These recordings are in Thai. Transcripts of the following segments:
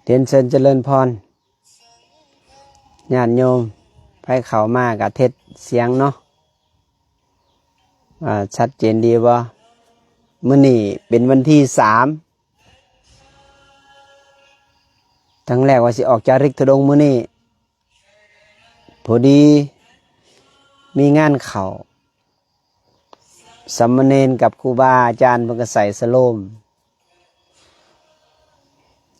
เรียนเชิญเจริญพรญาติโยมไปเข้ามากับเทศเสียงเนาะชัดเจนดีบ่มื้อนี้เป็นวันที่3ทั้งแรกว่าสิออกจาริกธุดงค์มื้อนี้พอดีมีงานเข้าสามเณรกับครูบาอาจารย์เพิ่นก็ใส่สโลม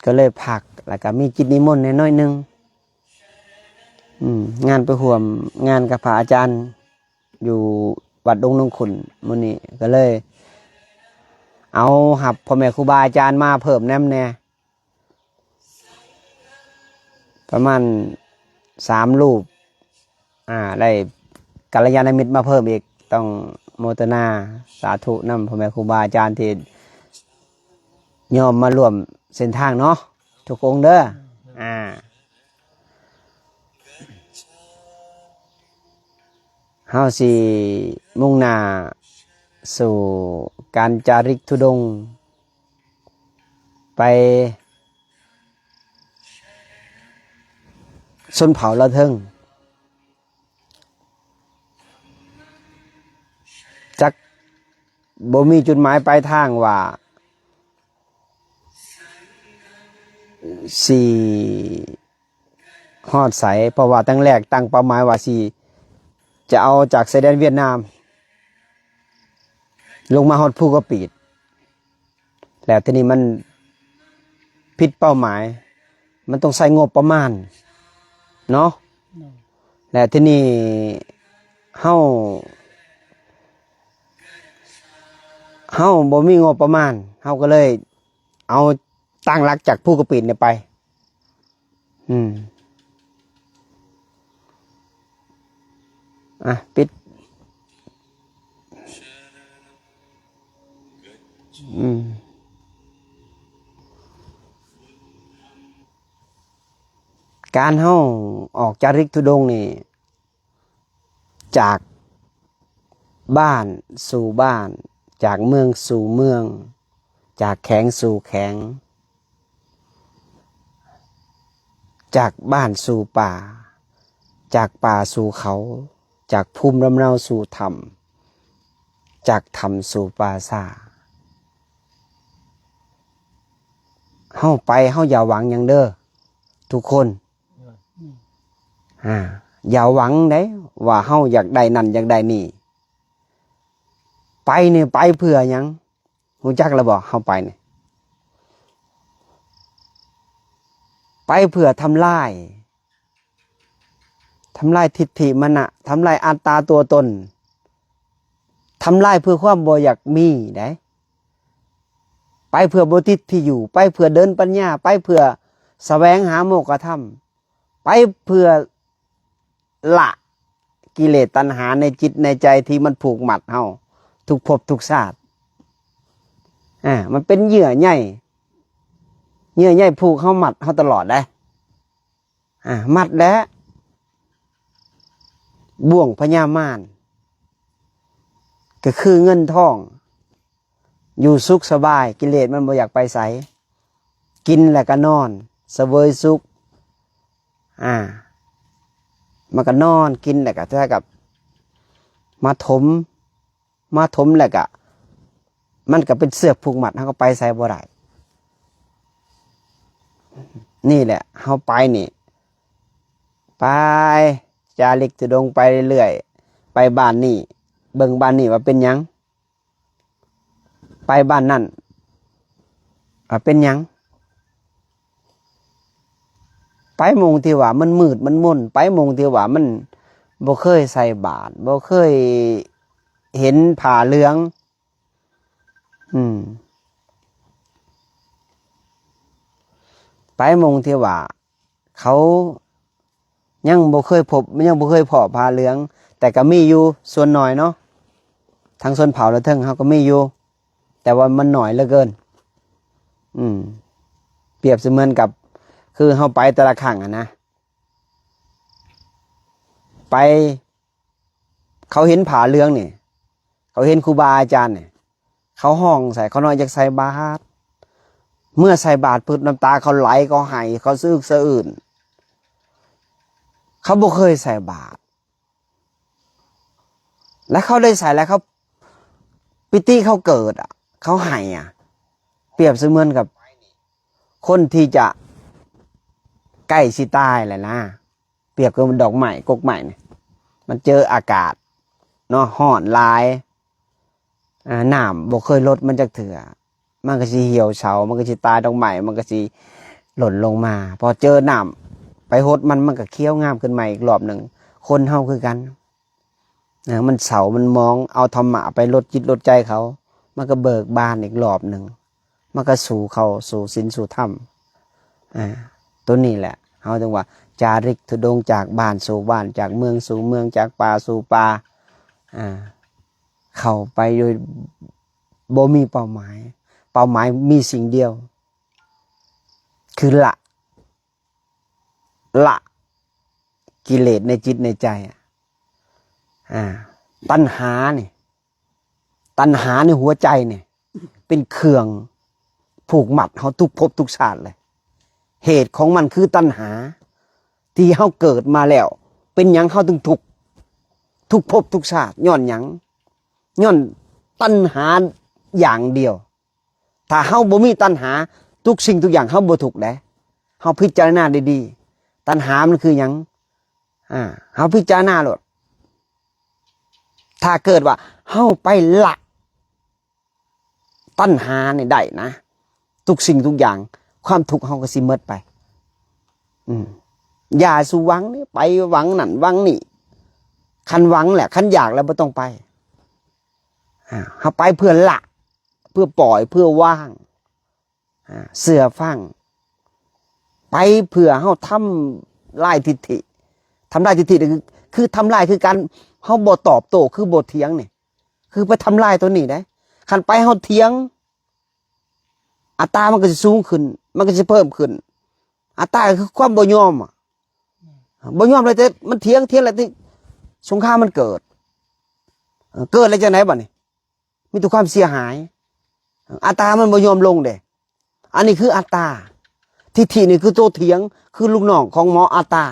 ก็เลยพักแล้วก็มีกิจนิมนต์น้อยนึงงานไปห่วมงานกับพระอาจารย์อยู่วัดดงนงขุนมื้อนี้ก็เลยเอาหับพ่อแม่ครูบาอาจารย์มาเพิ่มแนมแน่ประมาณ3รูปได้กัลยาณมิตรมาเพิ่มอีกต้องโมทนาสาธุนำพ่อแม่ครูบาอาจารย์ที่ยอมมาร่วมเส้นทางเนาะทุกองค์เด้อเฮาสิมุ่งหน้าสู่การจาริกธุดงค์ไปชนเผ่าละเทิงจักบ่มีจุดหมายปลายทางว่าสี่ฮอดใสเพราะว่าตั้งแรกตั้งเป้าหมายว่าสี่จะเอาจากชายแดนเวียดนามลงมาฮอดภูกระปีดแล้วทีนี้มันผิดเป้าหมายมันต้องใช้งบประมาณเนาะแล้วทีนี้เฮาบ่มีงบประมาณเฮาก็เลยเอาตั้งหลักจากภูกระปีดเนี่ยไปปิดการเฮาออกจาริกธุดงค์นี่จากบ้านสู่บ้านจากเมืองสู่เมืองจากแข็งสู่แข็งจากบ้านสู่ป่าจากป่าสู่เขาจากภูมิลำเนาสู่ธรรมจากธรรมสู่ป่าซ่าเฮาไปเฮาอย่าหวังอย่างเด้อทุกคนอย่าหวังเด้ว่าเฮาอยากได้นั่นอยากได้นี่ไปเนี่ยไปเพื่อหยังรู้จักแล้วบ่เฮาไปเนี่ยไปเพื่อทำลายทิฏฐิมนะทำลายอัตตาตัวตนทำลายเพื่อความบ่อยากมีได้ไปเพื่อบ่ทิฏฐิอยู่ไปเพื่อเดินปัญญาไปเพื่อแสวงหาโมกขธรรมไปเพื่อละกิเลสตัณหาในจิตในใจที่มันผูกมัดเฮาทุกภพทุกชาติมันเป็นเหยื่อใหญ่ผูกเฮามัดเฮาตลอดได้มัดแล้วบ่วงพญามารก็คือเงินทองอยู่สุขสบายกิเลสมันบ่อยากไปไสกินแล้วก็นอนเสวยสุขมันก็นอนกินแล้วก็เท่ากับมาถมแล้วก็มันก็เป็นเสือกผูกมัดเฮาก็ไปไสบ่ได้นี่แหละเฮาไปนี่ไปจาริกธุดงค์ไปเรื่อยๆไปบ้านนี่เบิ่งบ้านนี่ว่าเป็นหยังไปบ้านนั่นเป็นหยังไปมงที่ว่ามันมืดมันมนไปมงที่ว่ามันบ่เคยใส่บาตรบ่เคยเห็นผ้าเหลืองไปมงที่ว่าเขายังบ่เคยพบยังบ่เคยพอผ้าเหลืองแต่ก็มีอยู่ส่วนน้อยเนาะทางชนเผ่าละเทิงเขาก็มีอยู่แต่ว่ามันน้อยเหลือเกินเปรียบเสมือนกับคือเฮาไปแต่ละครั้งนะไปเขาเห็นผ้าเหลืองนี่เขาเห็นครูบาอาจารย์นี่เขาห้องใส่เขาน้อยอยากใส่บาตร เมื่อใส่บาตรพืชน้ำตาเขาไหลเขาไหายเขาซึกสะอื่นเขาบ่เคยใส่บาตรและเขาได้ใส่แล้วเขาปิติเขาเกิดอ่ะเขาไหายอ่ะเปรียบเสมือนกับคนที่จะใกล้สิตายแหละนะเปรียบกับดอกไม้กกไม้เนี่ยมันเจออากาศเนาะร้อนหลายน้ำบ่เคยลดมันจักเถื่อมันก็สิเหี่ยวเฉามันก็สิตายดอกไม้มันก็สิหล่นลงมาพอเจอน้ำไปหดมันก็เคี้ยวงามขึ้นมาอีกรอบหนึ่งคนเฮาคือกันมันเฉามันมองเอาธรรมะไปลดจิตลดใจเขามันก็เบิกบานอีกรอบหนึ่งมันก็สู่เขาสู่ศีลสู่ธรรมตัวนี้แหละเฮาถึงว่าจาริกธุดงค์จากบ้านสู่บ้านจากเมืองสู่เมืองจากป่าสู่ป่าเข้าไปโดยบ่มีเป้าหมายมีสิ่งเดียวคือละกิเลสในจิตในใจตัณหาในหัวใจเนี่ยเป็นเครื่องผูกมัดเขาทุกภพทุกชาติเลยเหตุของมันคือตัณหาที่เขาเกิดมาแล้วเป็นหยังเขาถึงทุกภพทุกชาติย้อนหยังย้อนตัณหาอย่างเดียวถ้าเขาบ่มีตัณหาทุกสิ่งทุกอย่างเขาบ่ถูกได้เขาพิจารณาดีๆตัณหามันคือหยังเขาพิจารณาหลดถ้าเกิดว่าเขาไปละตัณหาเนี่ยได้นะทุกสิ่งทุกอย่างความทุกข์เขาก็สิหมดไปอย่าสู่หวังนี่ไปหวังนั่นหวังนี่คันหวังแหละคันอยากแล้วไม่ต้องไปเขาไปเพื่อละเพื่อปล่อยเพื่อว่างเสื่อฟังไปเพื่อเขาทำลายทิฏฐิทำลายทิฏฐิคือทำลายคือการเขาบ่ตอบโต้คือบ่เถียงเนี่ยคือไปทำลายตัวนี้ได้คันไปเขาเถียงอัตตามันก็จะสูงขึ้นมันก็จะเพิ่มขึ้นอัตตาคือความบ่ยอมบ่ยอมเลยแต่มันเถียงอะไรที่สงครามมันเกิดอะไรจากไหนบ้างนี่มีแต่ความเสียหายอัตตามันบ่ยอมลงเด้อันนี้คืออัตตาทิฏฐินี่คือตัวเถียงคือลูกน้องของหมออัตตา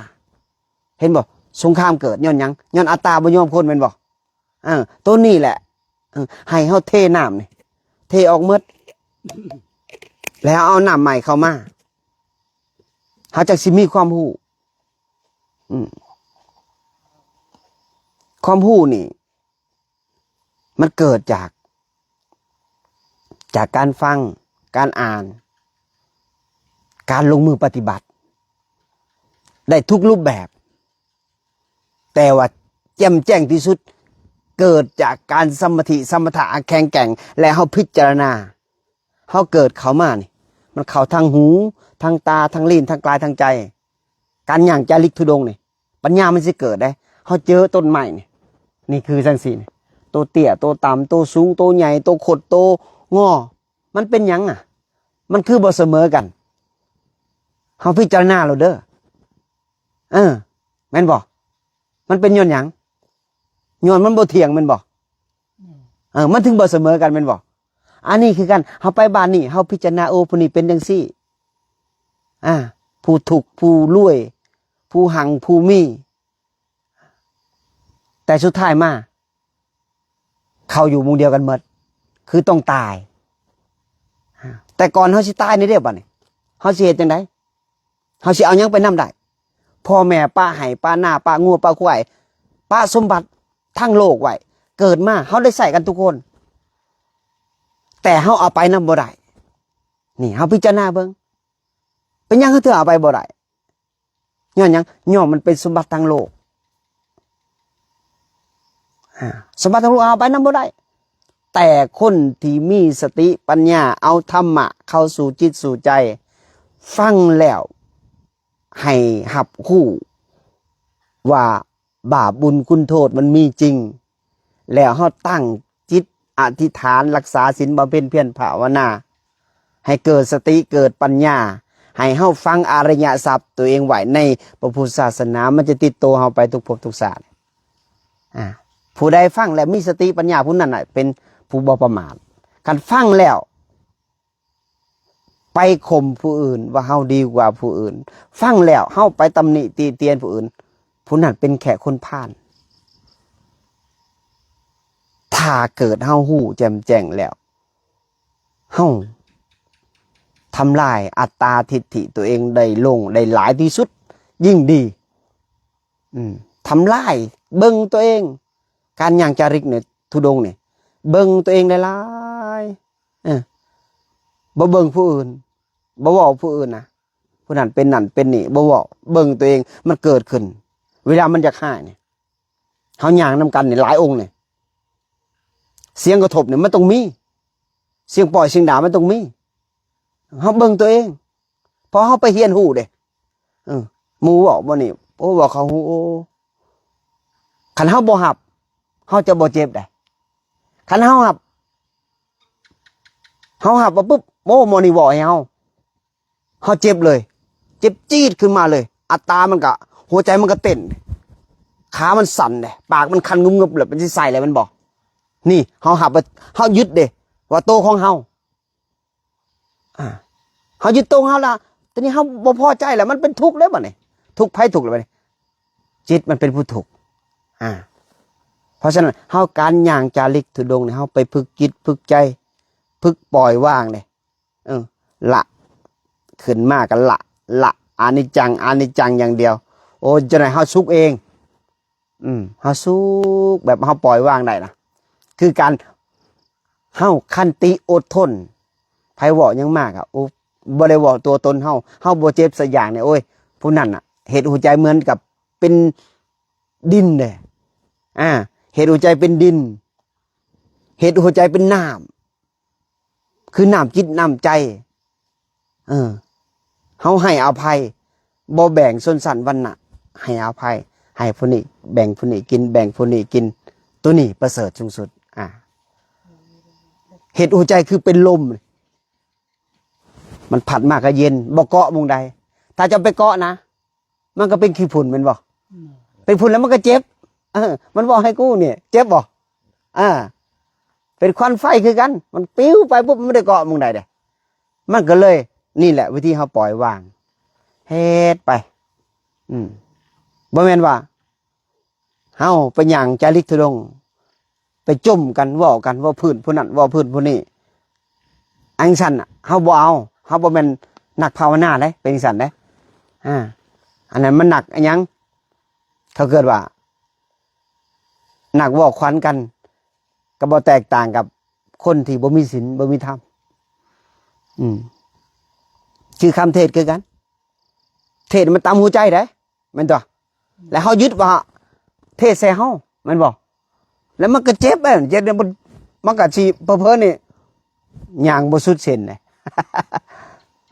เห็นบ่สงครามเกิดย้อนหยังย้อนอัตตาบ่ยอมคนเป็นบ่ตัวนี้แหละให้เฮาเทน้ำนี่เทออกหมดแล้วเอาน้ำใหม่เข้ามาเขาจักสิมีความรู้ความรู้นี่มันเกิดจากการฟังการอ่านการลงมือปฏิบัติได้ทุกรูปแบบแต่ว่าแจ่มแจ้งที่สุดเกิดจากการสมถะแข็งแกร่งและเขาพิจารณาเขาเกิดเขามานี่มันเข้าทางหูทางตาทางลิ้นทางกายทางใจการย่างจาริกธุดงค์นี่ปัญญามันสิเกิดได้เขาเจอต้นไม้นี่คือจังซี่ตัวเตี้ยตัวต่ำตัวสูงตัวใหญ่ตัวขดตัวงอมันเป็นหยังมันคือบ่เสมอกันเขาพิจารณาเราเด้อแม่นบ่มันเป็นย้อนหยังย้อนมันบ่เถียงแม่นบ่มันถึงบ่เสมอกันแม่นบ่อันนี้คือกันเฮาไปบ้านนี่เฮาพิจารณาโอ้ผู้นี้เป็นจังซี่ผู้ถูกผู้รวยผู้หังผู้มีแต่สุดท้ายมาเขาอยู่มุมเดียวกันหมดคือต้องตายแต่ก่อนเฮาสิตายในเด้อบัดนี้เฮาสิเฮ็ดจังได๋เฮาสิเอาหยังไปนำได้พ่อแม่ป้าให้ป้าหน้าป้างัวป้าควายป้าสมบัติทั้งโลกไว้เกิดมาเฮาได้ใส่กันทุกคนแต่เฮาเอาไปนำบ่ได้นี่เฮาพิจารณาเบิ่งเป็นหยังคือเธอเอาไปบ่ได้ย้อนหยังย้อนมันเป็นสมบัติทางโลกสมบัติทางโลกเอาไปนำบ่ได้แต่คนที่มีสติปัญญาเอาธรรมะเข้าสู่จิตสู่ใจฟังแล้วให้หับคู่ว่าบาปบุญคุณโทษมันมีจริงแล้วเฮาตั้งจิตอธิษฐานรักษาศีลบำเพ็ญเพียรภาวนาให้เกิดสติเกิดปัญญาให้เฮาฟังอริยสัพตัวเองไว้ในพระพุทธศาสนามันจะติดตัวเฮาไปทุกภพทุกชาติผู้ใดฟังแล้วมีสติปัญญาผู้นั้นเป็นผู้บ่ประมาทคันฟังแล้ว ไปข่มผู้อื่นว่าเฮาดีกว่าผู้อื่นฟังแล้วเฮาไปตำหนิตีเตียนผู้อื่นผู้นั้นเป็นแค่คนพาลถ้าเกิดเฮาหู้แจ่มแจ้งแล้วเฮาทำลายอัตตาทิฏฐิตัวเองได้ลงได้หลายที่สุดยิ่งดีทำลายเบิ่งตัวเองการย่างจาริกเนี่ยทุดงเนี่ยเบิ่งตัวเองได้หลายบ่เบิ่งผู้อื่นบ่เว้าผู้อื่นนะผู้นั้นเป็นนั่นเป็นนี่บ่เว้าเบิ่งตัวเองมันเกิดขึ้นเวลามันอยากหายเนี่ยเฮาย่างนำกันเนี่ยหลายองค์เนี่ยเสียงกระทบเนี่ยมันต้องมีเสียงปล่อยเสียงด่ามันต้องมีเฮาเบิ่งตัวเองพอเฮาไปเฮียนหู้เด้หมู่เว้าบ่นี่โอ้ว่าเขาฮู้คันเฮาบ่รับเฮาจะบ่เจ็บได้คันเฮารับว่าปุ๊บโมโมนี่เว้าให้เฮาเจ็บเลยเจ็บจี๊ดขึ้นมาเลยอัตตามันก็หัวใจมันก็เต้นขามันสั่นเด้ปากมันคันงึบๆเลยมันสิใส่อะไรมันบอกนี่เฮารับว่าเฮายึดเด้ว่าโตของเฮาเฮายึดโตของเฮาล่ะตอนนี้เฮาบ่พอใจแล้วมันเป็นทุกข์แล้วบัดนี้ทุกข์ไผทุกข์แล้วบัดนี้จิตมันเป็นผู้ทุกข์เพราะฉะนั้นเฮาการย่างจาริกธุดงค์เนี่ยเฮาไปฝึกจิตฝึกใจฝึกปล่อยวางเลยละขึ้นมากันละอานิจจังอย่างเดียวโอ้จะไหนเฮาสุขเองเฮาสุขแบบเฮาปล่อยวางได้นะคือการเฮาขันติอดทนไผเว้ายังมากโอ้บ่ได้เว้าตัวตนเฮาบ่เจ็บสักอย่างเนี่ยโอ้ยผู้นั้นน่ะเหตุหัวใจเหมือนกับเป็นดินเด้เหตุหัวใจเป็นดินเหตุหัวใจเป็นน้ำคือน้ำจิตน้ำใจเฮาให้อภัยบ่แบ่งส่วนสันวรรณะให้อภัยให้ผู้นี้แบ่งผู้นี้กินแบ่งผู้นี้กินตัวนี้ประเสริฐสูงสุดเหตุหัวใจคือเป็นลมมันผัดมากก็เย็นบ่เกาะมุงใดถ้าจะไปเกาะนะมันก็เป็นขี้ฝุ่นมันบ่เป็นฝุ่นแล้วมันก็เจ็บมันบอกให้กู้เนี่ยเจ็บบ่เป็นควันไฟคือกันมันปิ้วไปปุ๊บมันไม่ได้เกาะมุงใดเด้มันก็เลยนี่แหละวิธีเขาปล่อยวางเฮ็ดไปบ่แม่นว่าเฮาไปย่างจาริกธุดงค์ไปจุ่มกันเว้ากันว่าพื้นผู้นั้นว่าพื้นผู้นี้อังซั่นเฮาบ่เอาเฮาบ่แม่นนักภาวนาเด้เป็นซั่นเด้อันนั้นมันหนักอันยังถ้าเกิดว่าหนักเว้าขวัญกันก็บ่แตกต่างกับคนที่บ่มีศีลบ่มีธรรมคือคำเทศคือกันเทศมันตามหัวใจเด้แม่นตัวแล้วเฮายึดว่าเทศใส่เฮาแม่นบ่แล้วมันก็เจ็บเจ็บมันก็สิเพ้อๆนี่ย่างบ่สุดเส้นเด้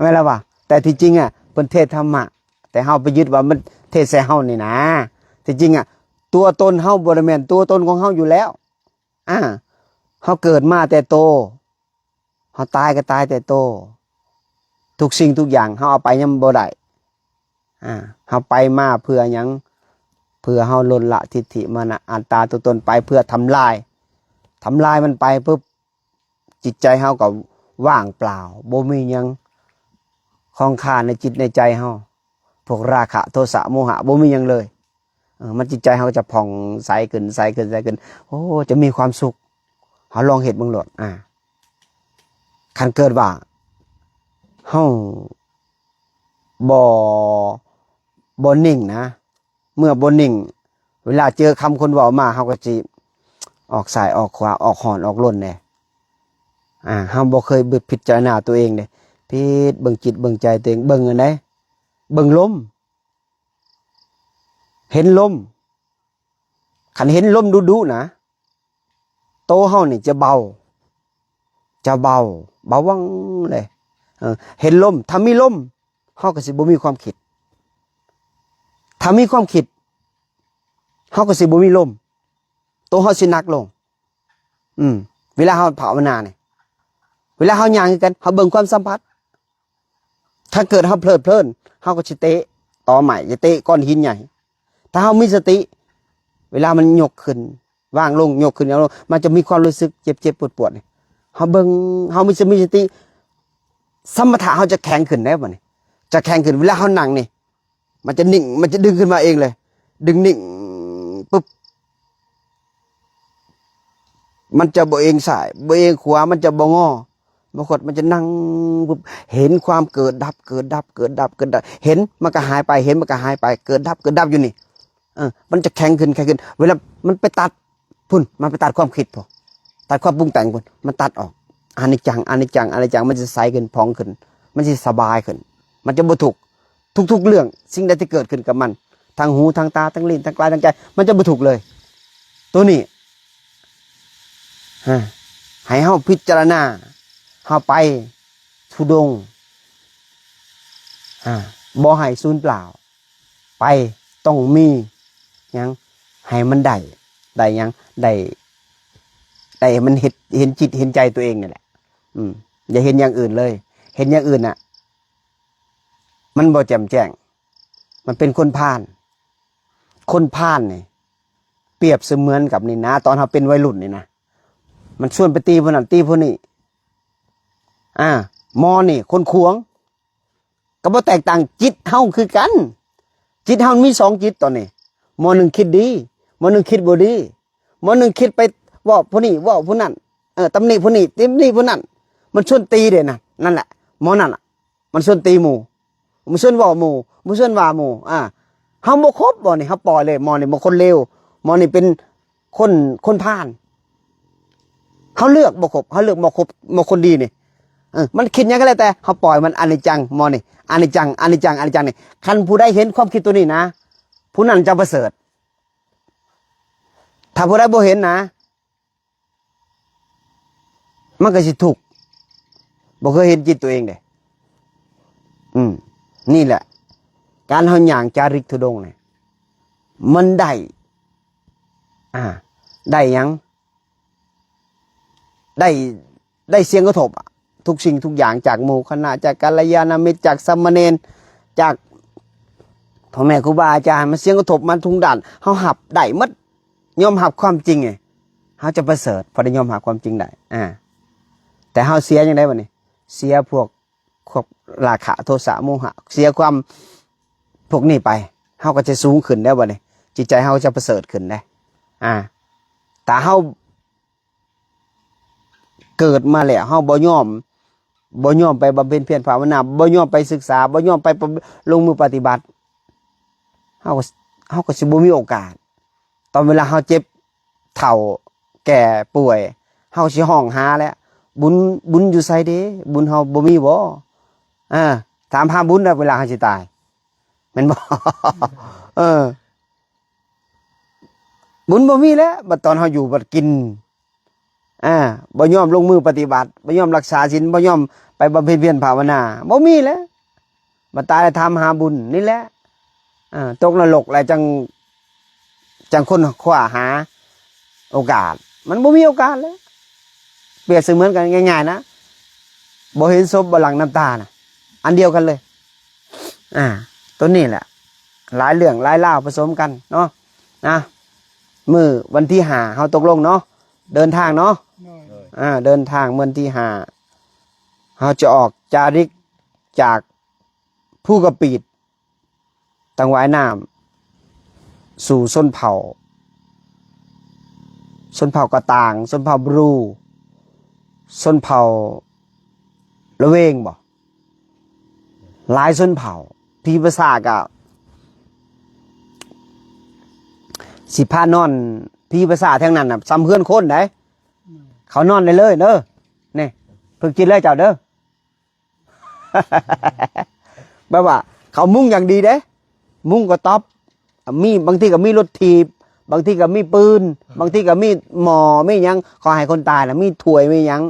แม่นล่ะว่าแต่ที่จริงเพิ่นเทศธรรมะแต่เฮาไปยึดว่ามันเทศใส่เฮานี่นะที่จริงตัวตนเฮาบ่ได้แม่นตัวตนของเฮาอยู่แล้วเฮาเกิดมาแต่โตเฮาตายก็ตายแต่โตทุกสิ่งทุกอย่างเฮาเอาไปยังบ่ได้เฮาไปมาเพื่อหยังเพื่อเฮาลดละทิฏฐิมานะอัตตาตัวตนไปเพื่อทำลายมันไปปุ๊บจิตใจเฮาก็ว่างเปล่าบ่มีหยังของค่าในจิตในใจเฮาพวกราคะโทสะโมหะบ่มีหยังเลยมันจิตใจเฮาจะผ่องใสขึ้นโอ้จะมีความสุขเฮาลองเฮ็ดเบิ่งโลดคันเกิดว่าเฮาบ่นิ่งนะเมื่อบ่นิ่งเวลาเจอคำคนเว้ามาเฮาก็สิออกซ้ายออกขวาออกหอนออกล้นแน่เฮาบ่เคยพิจารณาตัวเองเด้พิจเบิ่งจิตเบิ่งใจตัวเองเบิ่งอันใดเบิ่งลมเห็นลมคันเห็นลมดุๆนะโตเฮานี่จะเบาวังเลยเห็นลมถ้ามีลมเฮาก็สิบ่มีความคิดถ้ามีความคิดเฮาก็สิบ่มีลมโตเฮาสิหนักลงเวลาเฮาภาวนาเนี่ยเวลาเฮาย่างกันเฮาเบิ่งความสัมผัสถ้าเกิดเฮาเพลิดเพลินเฮาก็สิเตะต่อใหม่จะเตะก้อนหินใหญ่ถ้าเฮามีสติเวลามันยกขึ้นวางลงยกขึ้นแล้วมันจะมีความรู้สึกเจ็บๆปวดๆเฮาเบิ่งเฮามีสติ สมถะเขาจะแข็งขึ้นได้บ่นี่จะแข็งขึ้นเวลาเขานั่งนี่มันจะนิ่งมันจะดึงขึ้นมาเองเลยดึงนิ่งปุ๊บมันจะบ่เองสายบ่เองขวามันจะบ่งอบางคนมันจะนั่งปุ๊บเห็นความเกิดดับเกิดดับเกิดดับเกิดดับเห็นมันก็หายไปเห็นมันก็หายไปเกิดดับเกิดดับอยู่นี่มันจะแข็งขึ้นแข็งขึ้นเวลามันไปตัดพุ่นมันไปตัดความคิดพอตัดความปรุงแต่งพุ่นมันตัดออกอนิจจังอนิจจังอนิจจังมันจะใสขึ้นพองขึ้นมันจะสบายขึ้นมันจะบ่ทุกข์ทุกๆเรื่องสิ่งใดที่เกิดขึ้นกับมันทางหูทางตาทางลิ้นทางกายทางใจมันจะบ่ทุกข์เลยตัวนี้ให้เฮาพิจารณาเฮาไปธุดงค์บ่ให้สูญเปล่าไปต้องมีหยังให้มันได้หยังได้มันเห็นจิตเห็นใจตัวเองนี่แหละอย่าเห็นอย่างอื่นเลยเห็นอย่างอื่นน่ะมันบ่แจ่มแจ้งมันเป็นคนพาลนี่เปรียบเสมือนกับนี่นะตอนเราเป็นวัยรุ่นนี่นะมันชวนไปตีพวกนั้นตีพวกนี้มอนี่คนขวงก็บ่แตกต่างจิตเฮาคือกันจิตเฮามีสองจิตตอนนี้มอหนึ่งคิดดีมอหนึ่งคิดบ่ดีมอหนึ่งคิดไปว่าผู้นี้ว่าผู้นั้นตำหนิผู้นี้ตำหนิผู้นั้นมันชวนตีเด้น่ะนั่นแหละมอนั่นมันชวนตีหมู่มันชวนว่าหมู่มันชวนว่าหมู่เฮาบ่คบบ่นี่เฮาปล่อยเลยมอนี่บ่คนเลวมอนี่เป็นคนพาลเฮาเลือกบ่คบเฮาเลือกบ่คบบ่คนดีนี่มันคิดหยังก็แล้วแต่เฮาปล่อยมันอนิจจังมอนี่อนิจจังอนิจจังอนิจจังนี่คันผู้ใดเห็นความคิดตัวนี้นะผู้นั้นจะประเสริฐถ้าผู้ใดบ่เห็นนะมันก็สิทุกข์บ่เคยเห็นจิตตัวเองเด้นี่แหละการเฮาย่างจาริกธุดงค์เนี่ยมันได้ได้หยังได้เสียงกระทบทุกสิ่งทุกอย่างจากหมู่คณะจากกัลยาณมิตรจากสามเณรจากพ่อแม่ครูบาอาจารย์มันเสียงกระทบมันทุกด้านเฮาหับได้หมดยอมหับความจริงไงเฮาจะประเสริฐพอได้ยอมหับความจริงได้แต่เฮาเสียจังได๋บัดนี้เสียพวกราคะโทสะโมหะเสียความพวกนี้ไปเฮาก็จะสูงขึ้นได้บัดนี้จิตใจเฮาจะประเสริฐขึ้นได้แต่เฮาเกิดมาแล้วเฮาบ่ยอมไปบำเพ็ญเพียรภาวนาบ่ยอมไปศึกษาบ่ยอมไปลงมือปฏิบัติเฮาก็สิบ่มีโอกาสตอนเวลาเฮาเจ็บเฒ่าแก่ป่วยเฮาสิห้องหาแล้วบุญอยู่ไสเด้บุญเฮาบ่มีบ่ถามหาบุญแล้วเวลาเฮาสิตายแม่นบ่ บุญบ่มีแล้วบัดตอนเฮาอยู่บัดกินบ่ยอมลงมือปฏิบัติบ่ยอมรักษาศีลบ่ยอมไปบำเพ็ญเพียรภาวนาบ่มีแล้วมาตายแล้วทำหาบุญนี่แหละตกนรกแล้วจังคนคว้าหาโอกาสมันบ่มีโอกาสแล้วเปรียบเสมือนกันง่ายๆนะบ่เห็นศพบ่หลั่งน้ำตานะอันเดียวกันเลยตัวนี้แหละหลายเรื่องหลายราวผสมกันเนาะมื้อวันที่5เฮาตกลงเนาะเดินทางเนาะเดินทางเมื่อที่5เราจะออกจาริกจากผู้กระปีดตังหวายน้ำสู่ส้นเผากระต่างส้นเผาบรูส้นเผาละเวงบ่หลายส้นเผาพี่ภาษากะสิพานอนพี่ภาษาทั้งนั้นน่ะซ้ำเพื่อนคนได้เขานอนได้เลยเด้อนี่เพิ่งกินเลยเจ้าเด้อ แบบว่าเขามุ่งอย่างดีเด้มุ่งก็ต๊อปมีบางทีก็มีรถถีบบางทีก็มีปืนบางทีก็มีหมอไม่ยังขอให้คนตายนะมีถ้วยไม่ยัง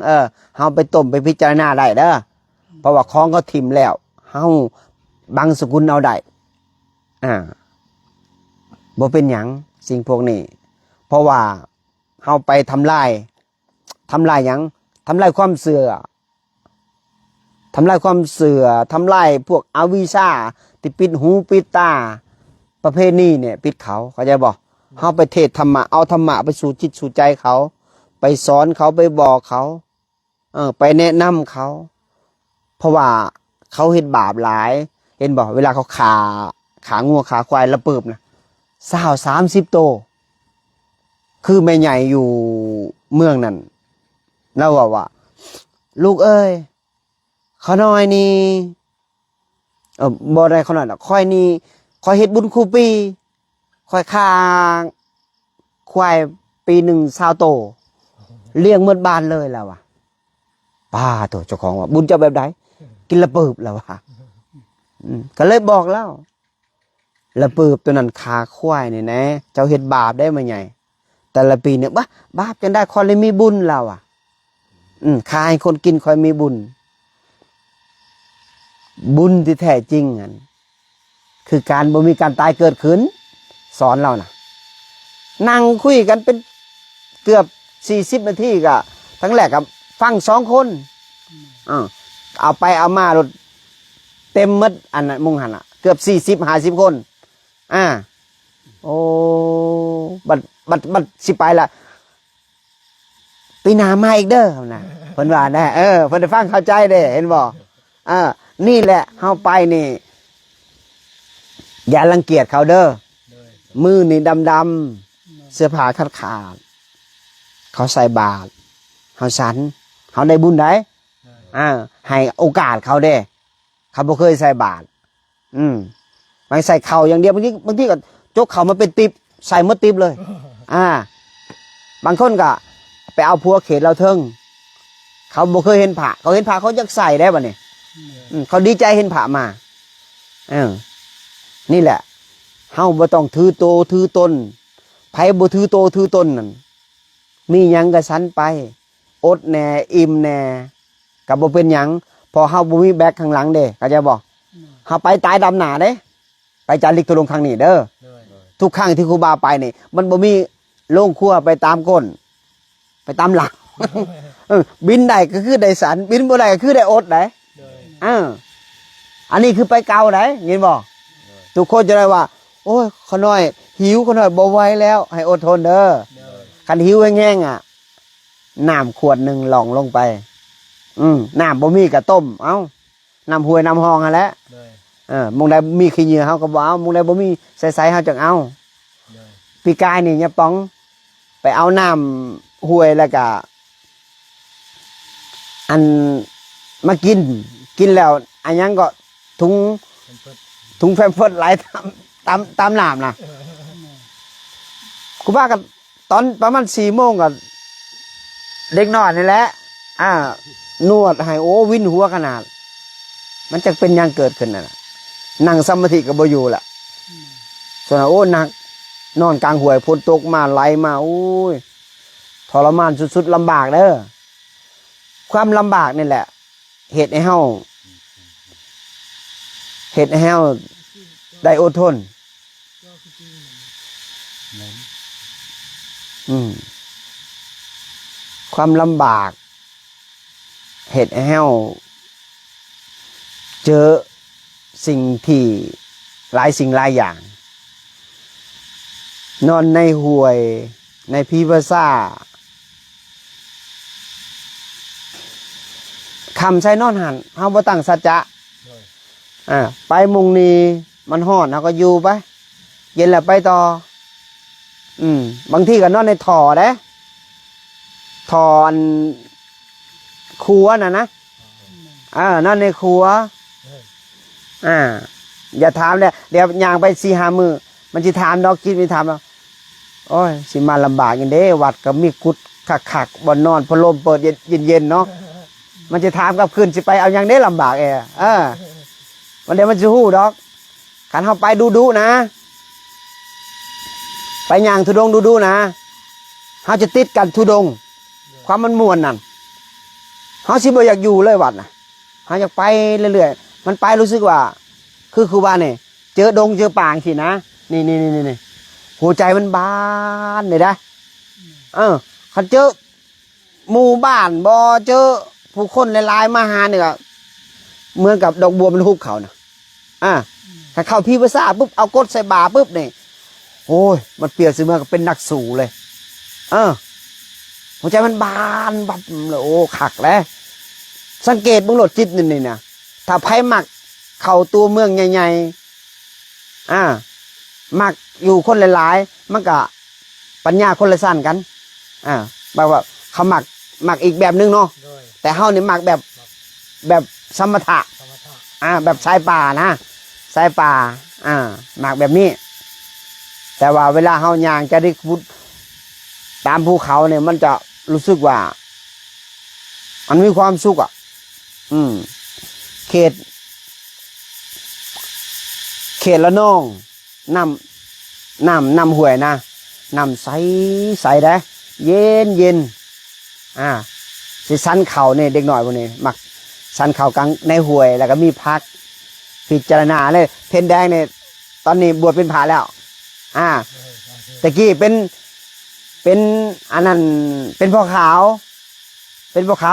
เฮาไปต้มไปพิจารณาได้เด้อเพราะว่าของเขาถิ่มแล้วเฮาบางสกุลเอาได้บ่เป็นหยังสิ่งพวกนี้เพราะว่าเฮาไปทำลายหยังทำลายความเสื่อทำลายพวกอวิชชาที่ปิดหูปิดตาประเภทนี้เนี่ยปิดเขาเข้าใจบ่เฮาไปเทศธรรมะเอาธรรมะไปสู่จิตสู่ใจเขาไปสอนเขาไปบอกเขาไปแนะนำเขา เพราะว่าเขาเห็นบาปหลายเห็นบอกเวลาเขาขางัวขาควายระเปิบนะ30 โตคือแม่ใหญ่อยู่เมืองนั่นแล้วว่าลูกเอ้ยเขาน้อยนี่บ่ได้เขาน้อยค่อยนี่ค่อยเฮ็ดบุญคู่ปีค่อยฆ่าควายปีหนึ่ง20 โตเลี้ยงหมดบ้านเลยแล้วว่ะป้าตัวเจ้าของว่าบุญเจ้าแบบใดกินระเบิบแล้วว่ะก็เลยบอกแล้วระเบิบตัวนั้นขาควายนี่นะเจ้าเฮ็ดบาปได้มาไงแต่ละปีเนี่ยบาปจังได้คนเลยมีบุญแล้วอ่ะขายคนกินคอยมีบุญบุญที่แท้จริงอันคือการบ่มีการตายเกิดขึ้นสอนเรานะนั่งคุยกันเป็นเกือบ40 นาทีก็ทั้งแรกกับฟัง2 คนเอาไปเอามารถเต็มหมดอันนั้นมุงหันเกือบ40-50 คนโอ้บัดสิไปละปีหน้ามาอีกเด้อนะเพิ่นว่าได้เพิ่นได้ฟังเข้าใจเด้เห็นบ่นี่แหละเฮาไปนี่อย่ารังเกียจเขาเด้อมือนี่ดำๆเสื้อผ้าขาดเขาใส่บาตรเฮาสันเฮาได้บุญได้ให้โอกาสเขาเด้เขาบ่เคยใส่บาตรมันใส่เข่าอย่างเดียวบางทีก็จกเข่ามาเป็นติบใส่หมดติบเลยบางคนก็ไปเอาพัวเขตเราเทิงเขาบ่เคยเห็นผ้าเขาเห็นผ้าเขาอยากใส่ได้บ่เนี่ยเขาดีใจเห็นผ้ามานี่แหละเฮาบ่ต้องถือโตถือตนไผบ่ถือโตถือตนนั่นมีหยังก็สันไปอดแหน่อิ่มแหน่ก็บ่เป็นหยังพอเฮาบ่มีแบกข้างหลังเด้เข้าใจบ่เฮาไปตายดำหน้าเด้ไปจาริกทุดงค์ครั้งนี้เด้อทุกครั้งที่ครูบาไปนี่มันบ่มีโรงครัวไปตามก้นไปตามหลังบินได้ก็คือได้สันบินบ่ได้ก็คือได้อดได้อันนี้คือไปเก่าได้เห็นบ่ทุกคนจะได้ว่าโอ้ยขน้อยหิวขน้อยบ่ไหวแล้วให้อดทนเด้อคันหิวแห้งๆน้ำขวดหนึ่งหล่องลงไปน้ำบ่มีก็ต้มน้ำห้วยน้ำหองหั่นแหละมงใดมีขี้เหงื่อเฮาก็บ่เอามงใดบ่มีใสๆเฮาจังเอาปีกายนี่ยะป๋องไปเอาน้ำห้วยแล้วก็อันมากินแล้วอันยังก็ถุงแฟมเฟิร์สไหลตามน้ำนะกูว่ากันตอนประมาณ4 โมงก็เด็กน้อยนี่แหละนวดให้โอ้วินหัวขนาดมันจะเป็นยังเกิดขึ้นน่ะนั่งสมาธิก็บ่อยู่ล่ะส่วนโอ้หนักนอนกลางห้วยฝนตกมาไหลมาโอ้ยทรมานสุดๆลำบากเด้อความลำบากนี่แหละเหตุให้เฮาได้อดทนความลำบากเหตุให้เฮาเจอสิ่งที่หลายสิ่งหลายอย่างนอนในห้วยในพีภาษาคำใช้นอนหันเฮาบ่ตั้งสัจจะไปมุงนี้มันฮ้อนเฮาก็อยู่ไปเย็นแล้วไปต่อบางทีก็นอนในท่อเด้ท่ออันครัวน่ะนะนอนในครัวอย่าถามเลยเดี๋ยวย่างไป4-5 มื้อมันสิถามดอกจิตมันถามว่าโอ้ยสิมาลำบากอย่างเด้วัดก็มีกุดคักๆบ่นอนพัดลมเปิดเย็นๆเนาะมันจะถามกับคืนสิไปเอาอย่างเด้ลำบากวันเดียวมันจะฮู้ดอกคันเฮาไปดูนะไปย่างทุดงดูนะเฮาจะติดกันทุดงความมันม่วนนั่นเฮาสิบ่อยากอยู่เลยวัดน่ะเฮาอยากไปเรื่อยๆมันไปรู้สึกว่าคือครูบาเนี่ยเจอดงเจอป่าสินะนี่หัวใจมันบานเลยนะคันเจอหมู่บ้านบ่เจอผู้คนหลายๆมาหาเนี่ยเหมือนกับดอกบัวมันฮุบเขานะถ้าเข้าพี่ภาษาปุ๊บเอากดใส่บาปุ๊บเนี่ยโอ้ยมันเปรียบเสมือนกับเป็นนักสู้เลยหัวใจมันบานบับเลยโอ้ขักแล้วสังเกตบังโหลดจิตนี่นะ ถ้าไผมักเข้าตัวเมืองใหญ่ๆมักอยู่คนหลายๆมันก็ปัญญาคนละสั้นกันแบบว่าเขามักอีกแบบนึงเนาะแต่เฮานี่มักแบบสมถะแบบสายป่านะสายป่ามักแบบนี้แต่ว่าเวลาเฮาย่างจะได้พุดตามภูเขาเนี่ยมันจะรู้สึกว่ามันมีความสุขเขตละน้องน้ำห้วยนะน้ำใสได้เย็นสิสันเขาเนี่ยเด็กหน่อยพวกนี้มักสันเขากลางในห้วยแล้วก็มีพักพิจารณาเลยเพนแดงเนี่ยตอนนี้บวชเป็นพระแล้วตะกี้เป็นอันนั้นเป็นพ่อขาว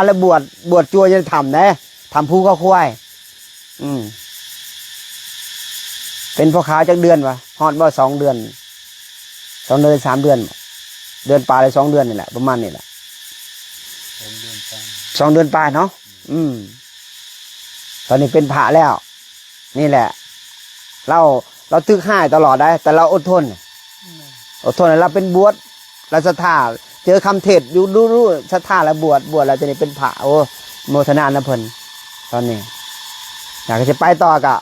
แล้วบวชจัวจะทำนะทำผู้ก็ควายเป็นพ่อขาวจากเดือนวะฮอดบ่2 เดือน3 เดือนเดือนปลายเลย2 เดือนนี่แหละประมาณนี่แหละ2 เดือนปลายเนาะตอนนี้เป็นพระแล้วนี่แหละเราตึกให้ตลอดได้แต่เราอดทนเราเป็นบวชเราศรัทธาเจอคำเทศอยู่รู้ศรัทธาแล้วบวชแล้วจะนี่เป็นพระโอ้โมทนานะเพิ่นตอนนี้อยากจะไปต่อกะ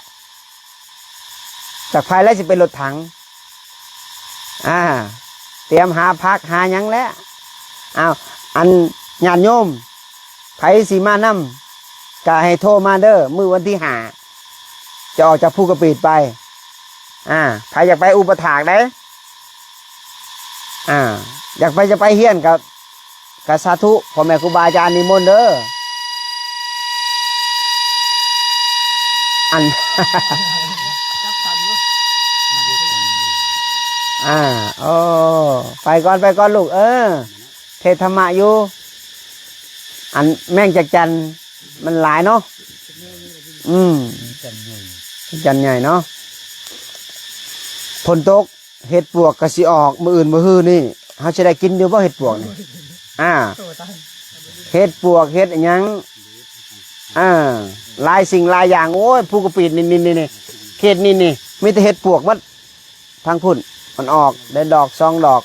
จากภายแล้วจะเป็นรถถังเตรียมหาพักหาหยังแล้วอันญาติโยมไผสีมานำก็ให้โทรมาเด้อมื้อวันที่5จะออกจากภูกระปิดไปใครอยากไปอุปถากได้อยากไปจะไปเฮียนกับสาธุพ่อแม่ครูบาอาจารย์นิมนต์เด้อโอ้ไปก่อนลูกเทศธรรมะอยู่อันแม่งจันมันหลายเนาะจันใหญ่เนาะฝนตกเห็ดปวกกระสิออกมืออื่นมือฮื้อนี่เขาจะได้กินอยู่บ่เห็ดปวกนี่เห็ดปวกเห็ดหยังหลายสิ่งหลายอย่างโอ้ยภูกระปิดนี่เขตนี่มีแต่เห็ดปวกมัดทางพุ่นมันออกได้ดอก2 ดอก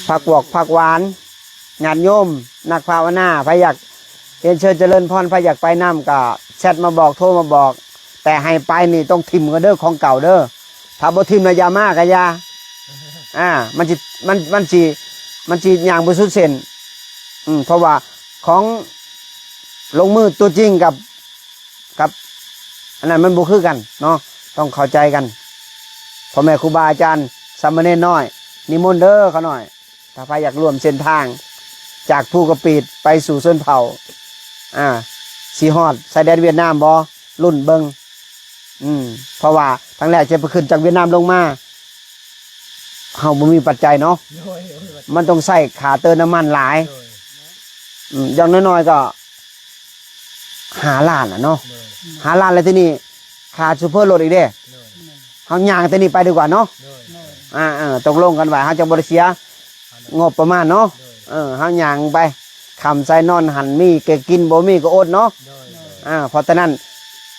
ผักบวกผักหวานญาติโยมนักภาวนาพยักเรียนเชิญเจริญพรพยักไปน้ำก็แชทมาบอกโทรมาบอกแต่ให้ไปนี่ต้องทิมกันเด้อของเก่าเด้อถ้าบ่ทิมนะยามากะยามันสิอย่างบ่สุดเส้นเพราะว่าของลงมือตัวจริงกับอันนั้นมันบ่คือกันเนาะต้องเข้าใจกันพ่อแม่ครูบาอาจารย์สามเณรน้อยนิมนต์เด้อเขาหน่อยถ้าใครอยากร่วมเส้นทางจากภูกระปิดไปสู่ชนเผ่าสีฮอดชายแดนเวียดนามบ่รุ่นเบิงเพราะว่าทั้งแรกจะไปขึ้นจากเวียดนามลงมาเฮาบ่มีปัจจัยเนาะมันต้องใส่ขาเติมน้ำมันหลายอย่างน้อยๆก็5 ล้านเนาะ5 ล้านแล้วที่นี่ขาดซูเปอร์รถอีกเด้เฮาย่างแต่นี่ไปดีกว่าเนาะตกลงกันไว้เฮาจะบ่ได้เสียงบประมาณเนาะเฮาย่างไปคำใส่นอนหันมีก็กินบ่มีก็อดเนาะเพราะฉะนั้น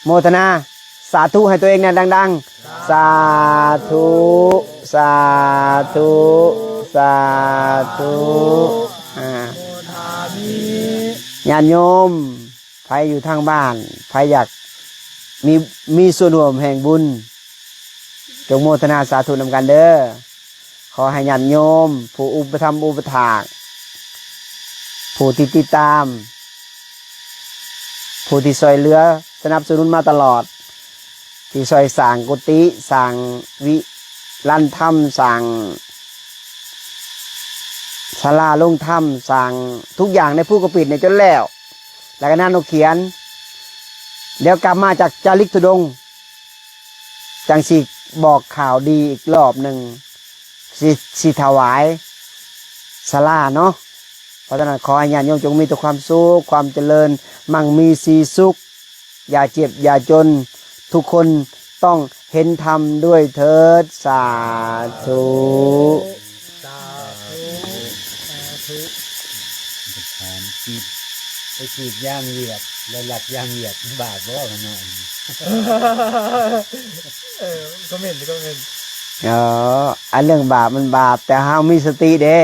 โมทนาสาธุให้ตัวเองเนี่ยดังๆสาธุสาธุสาธุญาติโยมใครอยู่ทางบ้านใครอยากมีส่วนร่วมแห่งบุญจงโมทนาสาธุนำกันเด้อขอให้ญาติโยมผู้อุปถัมภ์อุปถากผู้ที่ติดตามผู้ที่ช่วยเหลือสนับสนุนมาตลอดที่ช่วยสร้างกุฏิสร้างวิลันธรรมสร้างศาลาลงธรรมสร้างทุกอย่างในภูกระปิดในจนแล้วก็นั่นเขียนเดี๋ยวกลับมาจากจาริกธุดงค์จังสิบอกข่าวดีอีกรอบหนึ่งสิถวายศาลาเนาะเพราะฉะนั้นขอให้ญาติโยมจงมีแต่ความสุขความเจริญมั่งมีสีสุขอย่าเจ็บอย่าจนทุกคนต้องเห็นธรรมด้วยเถิดสาธุสาธุไปกรีดย่างเวียด แล้วหลักยางเหยียดบาปบ่กันหน่อย ก็เม่นก็เม่น อันเรื่องบาปมันบาปแต่เฮามีสติเด้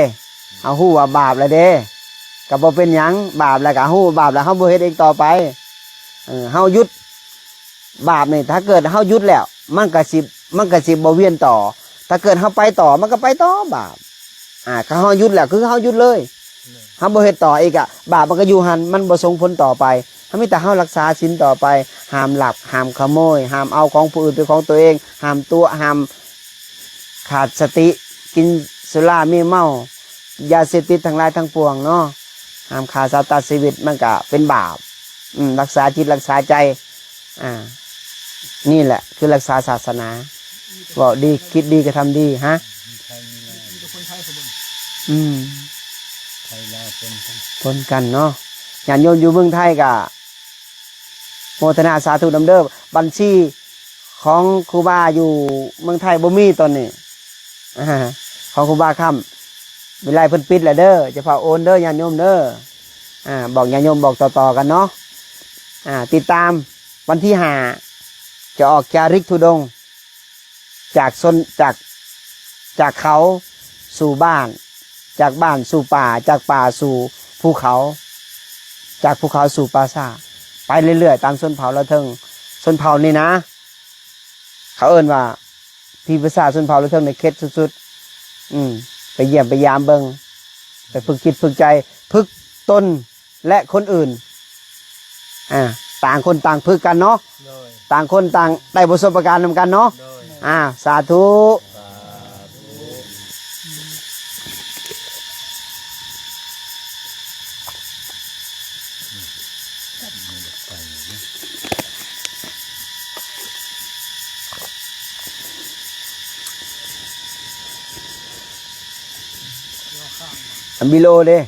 เฮาฮู้ว่าบาปแล้วเด้ก็บ่เป็นหยังบาปแล้วก็ฮู้ว่าบาปแล้วเฮาบ่เฮ็ดอีกต่อไปเฮาหยุดบาปนี่ถ้าเกิดเฮาหยุดแล้วมันก็สิบ่เวียนต่อถ้าเกิดเฮาไปต่อมันก็ไปต่อบาปถ้าเฮาหยุดแล้วคือเฮาหยุดเลยเฮาบ่เฮ็ดต่ออีกบาปมันก็อยู่หันมันบ่ส่งผลต่อไปเฮามีแต่เฮารักษาศีลต่อไปห้ามลักห้ามขโมยห้ามเอาของผู้อื่นเป็นของตัวเองห้ามตัวห้ามขาดสติกินสุรามีเมายาเสพติดทั้งหลายทั้งปวงเนาะห้ามฆ่าสัตว์ตัดชีวิตมันก็เป็นบาปรักษาจิตรักษาใจนี่แหละคือรักษาศาสนาบอกดีคิดดีก็ทำดีฮะ ไทยนี่แหละ มีแต่คนไทยสมบูรณ์ ไทยลาวคนกัน ปนกันเนาะญาติโยมอยู่เมืองไทยก็โมทนาสาธุนำเด้อบัญชีของครูบาอยู่เมืองไทยบ่มีตอนนี้ของครูบาค่ำเวลาเพิ่นปิดแล้วเด้อจะพาโอนเด้อญาติโยมเด้อบอกญาติโยมบอกต่อๆกันเนาะติดตามวันที่5จะออกจาริกธุดงค์จากเขาสู่บ้านจากบ้านสู่ป่าจากป่าสู่ภูเขาจากภูเขาสู่ปราสาทไปเรื่อยๆตามชนเผ่าละเทิงชนเผ่านี่นะเขาเอิ้นว่าที่ภาษาชนเผ่าละเทิงในเขตสุดๆไปเยี่ยมไปยามเบิงไปฝึกจิตฝึกใจฝึกตนและคนอื่นต่างคนต่างฝึกกันเนาะ โดย ต่างคนต่างได้ประสบการณ์นำกันเนาะ โดย สาธุ สาธุ บิโลเด้